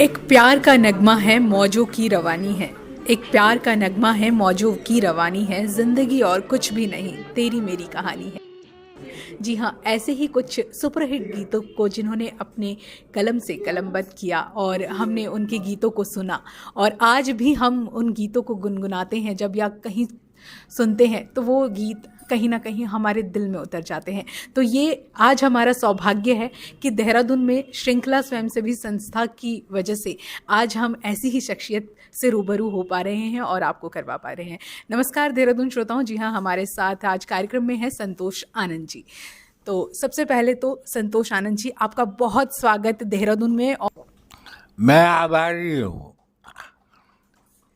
एक प्यार का नगमा है मौजों की रवानी है। एक प्यार का नगमा है मौजों की रवानी है। जिंदगी और कुछ भी नहीं, तेरी मेरी कहानी है। जी हाँ, ऐसे ही कुछ सुपरहिट गीतों को जिन्होंने अपने कलम से कलमबद्ध किया और हमने उनके गीतों को सुना, और आज भी हम उन गीतों को गुनगुनाते हैं जब या कहीं सुनते हैं तो वो गीत कहीं ना कहीं हमारे दिल में उतर जाते हैं। तो ये आज हमारा सौभाग्य है कि देहरादून में श्रृंखला स्वयंसेवी संस्था की वजह से आज हम ऐसी ही शख्सियत से रूबरू हो पा रहे हैं और आपको करवा पा रहे हैं। नमस्कार देहरादून श्रोताओं, जी हाँ, हमारे साथ आज कार्यक्रम में है संतोष आनंद जी। तो सबसे पहले तो संतोष आनंद जी, आपका बहुत स्वागत देहरादून में। और मैं आभारी हूँ।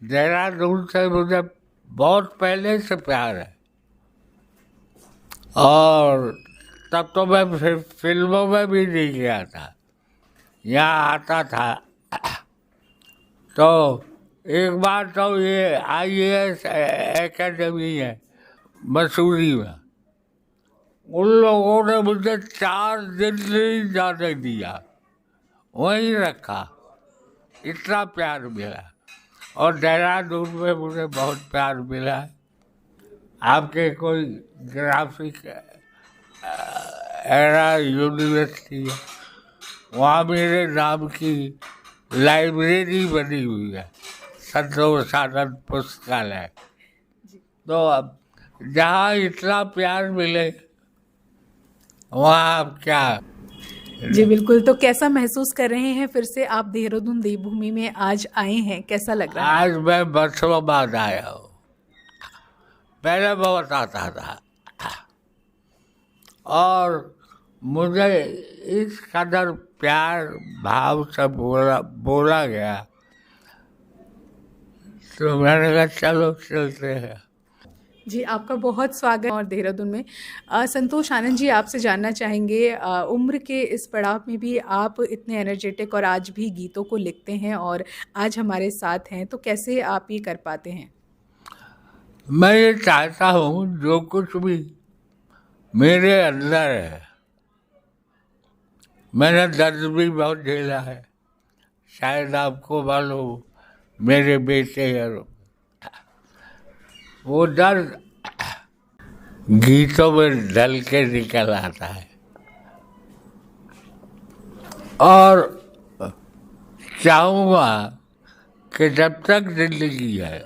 देहरादून से मुझे बहुत पहले से प्यार है और तब तो मैं फिल्मों में भी नहीं गया था, यहाँ आता था। तो एक बार तो ये IAS एकेडमी है मसूरी में, उन लोगों ने मुझे 4 दिन नहीं जाने दिया, वहीं रखा। इतना प्यार मिला और देहरादून में मुझे बहुत प्यार मिला है। आपके कोई ग्राफिक एरा यूनिवर्सिटी है, वहाँ मेरे नाम की लाइब्रेरी बनी हुई है, संतोष आनंद पुस्तकालय। तो अब जहाँ इतना प्यार मिले वहाँ अब क्या। जी बिल्कुल, तो कैसा महसूस कर रहे हैं फिर से आप देहरादून देवभूमि में आज आए हैं, कैसा लग रहा है? आज मैं बरसों बाद आया हूँ, पहले बहुत आता था और मुझे इस कदर प्यार भाव से बोला गया तो मैंने कहा चलो चलते हैं। जी, आपका बहुत स्वागत और देहरादून में। संतोष आनंद जी, आपसे जानना चाहेंगे, उम्र के इस पड़ाव में भी आप इतने एनर्जेटिक और आज भी गीतों को लिखते हैं और आज हमारे साथ हैं, तो कैसे आप ये कर पाते हैं? मैं ये चाहता हूँ जो कुछ भी मेरे अंदर है, मैंने दर्द भी बहुत झेला है, शायद आपको मालूम, मेरे बेटे और वो दर्द गीतों में ढल के निकल आता है। और चाहूँगा कि जब तक जिंदगी है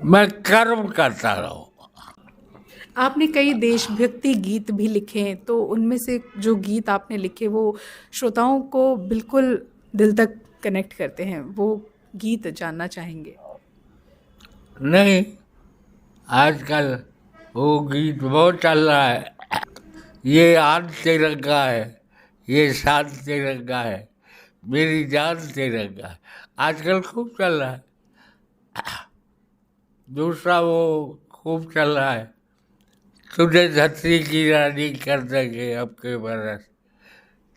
मैं कर्म करता रहूँ। आपने कई देशभक्ति गीत भी लिखे हैं, तो उनमें से जो गीत आपने लिखे वो श्रोताओं को बिल्कुल दिल तक कनेक्ट करते हैं, वो गीत जानना चाहेंगे। नहीं, आजकल वो गीत बहुत चल रहा है, ये आन तिरंगा है, ये शान तिरंगा है, मेरी जान तिरंगा है, आजकल खूब चल रहा है। दूसरा वो खूब चल रहा है, तुझे धरती की रानी कर देंगे अब के बरस,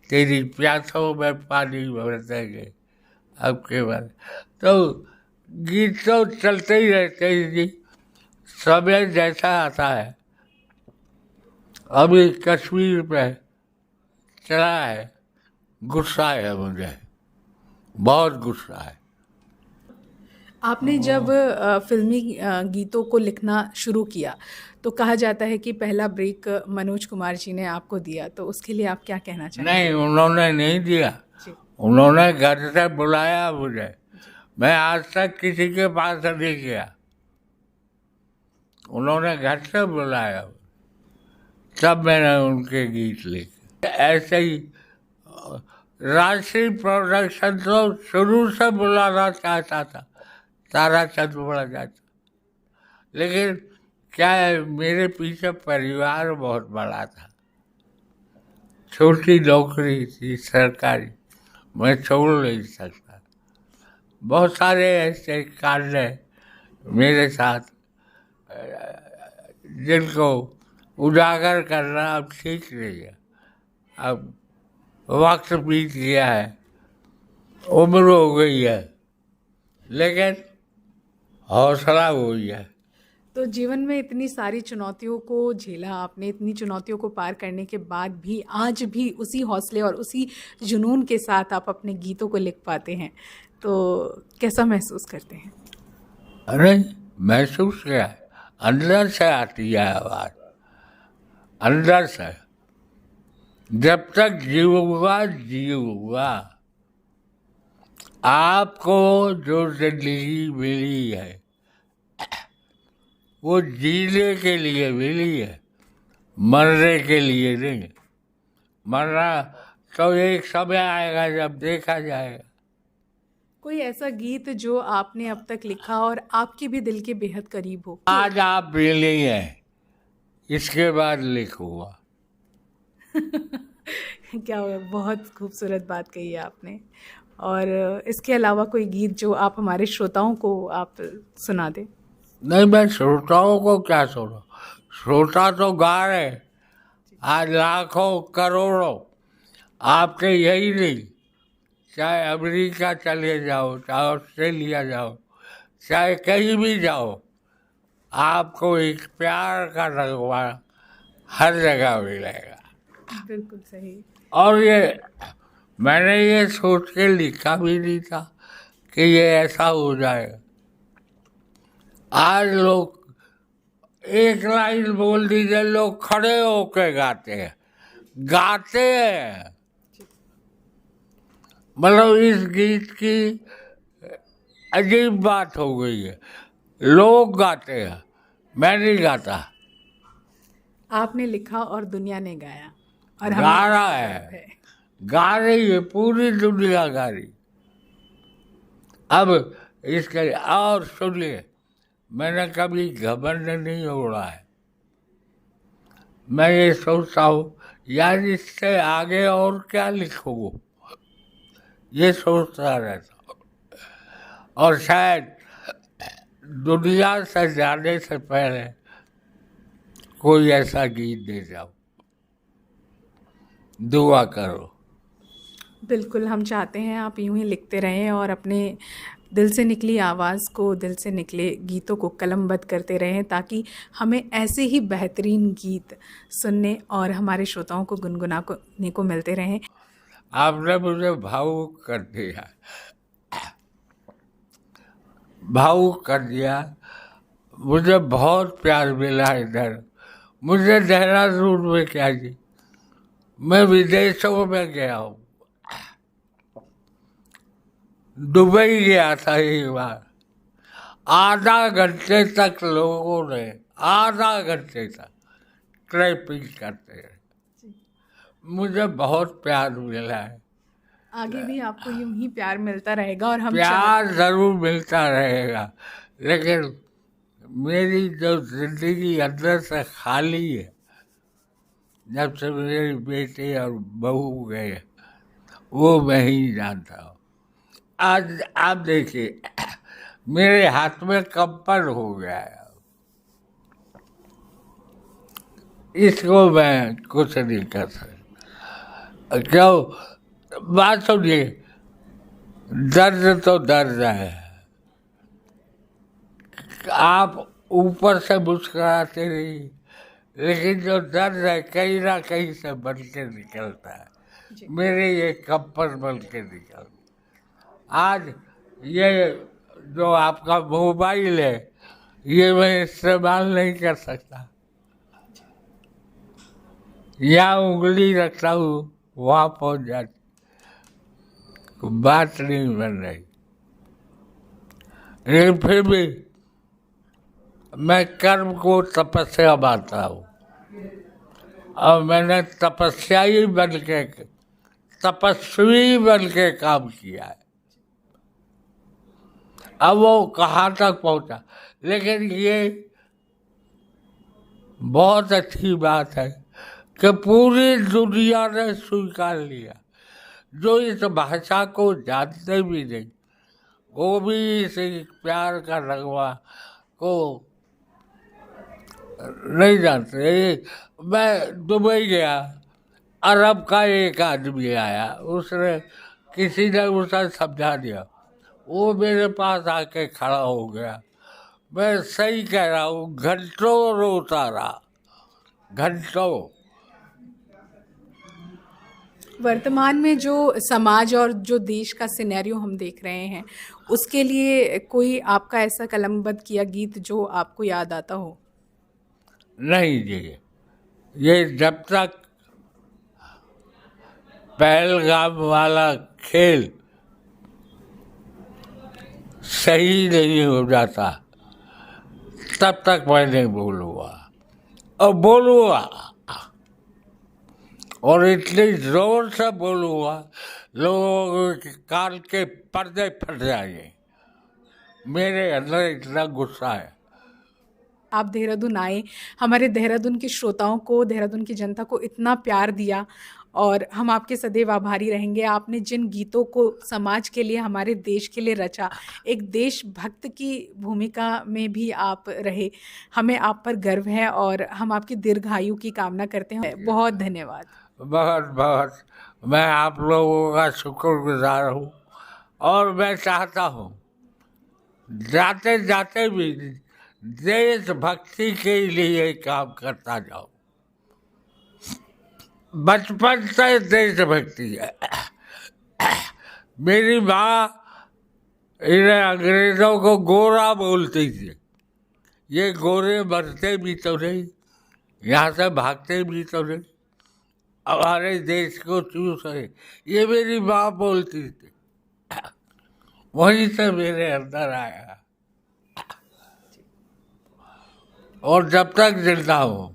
तेरी प्यासों में पानी भर देंगे अब के बरस। तो गीत तो चलते ही रहते हैं जी, समय जैसा आता है। अभी कश्मीर पे चला है, गुस्सा है मुझे, बहुत गुस्सा है। आपने जब फिल्मी गीतों को लिखना शुरू किया तो कहा जाता है कि पहला ब्रेक मनोज कुमार जी ने आपको दिया, तो उसके लिए आप क्या कहना चाहेंगे? नहीं, उन्होंने नहीं दिया, जी। उन्होंने घर से बुलाया मुझे। मैं आज तक किसी के पास नहीं गया, उन्होंने घर से बुलाया, तब मैंने उनके गीत लिखे। ऐसे ही राशि प्रोडक्शन तो शुरू से बुलाना चाहता था, ताराचंद बुला जाता, लेकिन क्या है, मेरे पीछे परिवार बहुत बड़ा था, छोटी नौकरी थी सरकारी, मैं छोड़ नहीं सकता। बहुत सारे ऐसे कांड हैं मेरे साथ जिनको उजागर करना अब ठीक नहीं है। अब वक्त बीत गया है, उम्र हो गई है, लेकिन हौसला वही है। तो जीवन में इतनी सारी चुनौतियों को झेला आपने, इतनी चुनौतियों को पार करने के बाद भी आज भी उसी हौसले और उसी जुनून के साथ आप अपने गीतों को लिख पाते हैं, तो कैसा महसूस करते हैं? अरे महसूस क्या है, अंदर से आती है आवाज, अंदर से। जब तक जीऊंगा जीऊंगा। आपको जो जिंदगी मिली है वो जीने के लिए मिली है, मरने के लिए नहीं। मरना तो एक समय आएगा जब देखा जाएगा। कोई ऐसा गीत जो आपने अब तक लिखा और आपके भी दिल के बेहद करीब हो? आज आप मिली हैं, इसके बाद लिखूंगा। क्या बहुत खूबसूरत बात कही है आपने। और इसके अलावा कोई गीत जो आप हमारे श्रोताओं को आप सुना दें? नहीं, मैं श्रोताओं को क्या सुनो, श्रोता तो गा रहे आज लाखों करोड़ों। आपके यही नहीं, चाहे अमेरिका चले जाओ, चाहे ऑस्ट्रेलिया जाओ, चाहे कहीं भी जाओ, आपको एक प्यार का नगमा हर जगह मिलेगा। बिल्कुल सही। और ये मैंने ये सोच के लिखा भी नहीं था कि ये ऐसा हो जाएगा। आज लोग एक लाइन बोल दीजिए, लोग खड़े होके गाते हैं, गाते हैं। मतलब इस गीत की अजीब बात हो गई है, लोग गाते हैं, मैं नहीं गाता। आपने लिखा और दुनिया ने गाया और गा रहा है, गा रही है, पूरी दुनिया गा रही। अब इसके और सुनिए, मैंने कभी घमंड नहीं उड़ा है। मैं ये सोचता हूँ यार इससे आगे और क्या लिखूँ, ये सोचता रहता हूँ। और शायद दुनिया से जाने से पहले कोई ऐसा गीत दे जाओ। दुआ करो। बिल्कुल, हम चाहते हैं आप यूं ही लिखते रहें और अपने दिल से निकली आवाज़ को, दिल से निकले गीतों को कलमबद्ध करते रहें, ताकि हमें ऐसे ही बेहतरीन गीत सुनने और हमारे श्रोताओं को गुनगुनाने को मिलते रहें। आपने मुझे भावुक कर दिया, भावुक कर दिया। मुझे बहुत प्यार मिला इधर। मुझे देहरादून में क्या जी, मैं विदेशों में गया हूँ, दुबई गया था एक बार। आधा घंटे तक लोगों ने, आधा घंटे तक ट्रैपिंग करते हैं। मुझे बहुत प्यार मिला है। आगे भी आपको यूं ही प्यार मिलता रहेगा और हम प्यार जरूर मिलता रहेगा, लेकिन मेरी जो जिंदगी अंदर से खाली है, जब से मेरी बेटी और बहू गए, वो मैं ही जानता हूँ। आज आप देखिए, मेरे हाथ में कंपन हो गया है। इसको मैं कुछ नहीं कर सकता। क्यों? बात सुनिए, दर्द तो दर्द है। आप ऊपर से मुस्कुराते रहिए, लेकिन जो दर्द है कहीं ना कहीं से बन के निकलता है। मेरे ये कंपन बन के निकलता। आज ये जो आपका मोबाइल है, ये मैं इस्तेमाल नहीं कर सकता। यहाँ उंगली रखता हूँ, वहाँ पहुँच जाती, बात नहीं बन रही। लेकिन फिर भी मैं कर्म को तपस्या मानता हूँ, और मैंने तपस्याई बन के, तपस्वी बन के काम किया है। अब वो कहाँ तक पहुँचा, लेकिन ये बहुत अच्छी बात है कि पूरी दुनिया ने स्वीकार लिया। जो इस भाषा को जानते भी नहीं, वो भी इस प्यार का नगमा को नहीं जानते। मैं दुबई गया, अरब का एक आदमी आया, उसने, किसी ने उसे समझा दिया, वो मेरे पास आके खड़ा हो गया। मैं सही कह रहा हूँ, घंटों रोता रहा, घंटों। वर्तमान में जो समाज और जो देश का सिनेरियो हम देख रहे हैं, उसके लिए कोई आपका ऐसा कलमबद्ध किया गीत जो आपको याद आता हो? नहीं जी, ये जब तक पहलगाम वाला खेल सही नहीं हो जाता तब तक मैं नहीं बोलूँगा, और बोलूँगा, और इतनी जोर से बोलूँगा लोगों के कान के पर्दे फट जाएंगे। मेरे अंदर इतना गुस्सा है। आप देहरादून आए, हमारे देहरादून के श्रोताओं को, देहरादून की जनता को इतना प्यार दिया और हम आपके सदैव आभारी रहेंगे। आपने जिन गीतों को समाज के लिए, हमारे देश के लिए रचा, एक देशभक्त की भूमिका में भी आप रहे, हमें आप पर गर्व है और हम आपकी दीर्घायु की कामना करते हैं। बहुत धन्यवाद। बहुत बहुत मैं आप लोगों का शुक्रगुजार हूँ, और मैं चाहता हूँ जाते जाते भी देशभक्ति के लिए काम करता जाऊँ। बचपन से देशभक्ति है। मेरी माँ इन्हें अंग्रेजों को गोरा बोलती थी। ये गोरे मरते भी तो नहीं, यहाँ से भागते भी तो नहीं, हमारे देश को चूस रहे, ये मेरी माँ बोलती थी। वहीं से मेरे अंदर आया, और जब तक जिंदा हूँ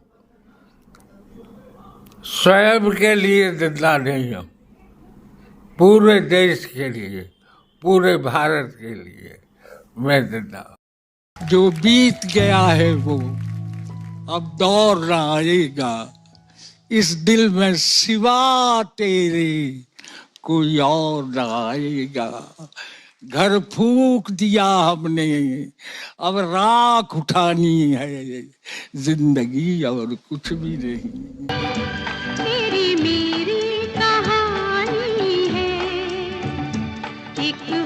स्वयं के लिए जिंदा नहीं हूँ, पूरे देश के लिए, पूरे भारत के लिए मैं जिंदा हूँ। जो बीत गया है वो अब दौर न आएगा, इस दिल में सिवा तेरे कोई और न आएगा। घर फूंक दिया हमने, अब राख उठानी है, जिंदगी और कुछ भी नहीं। तेरी मेरी कहानी है, एक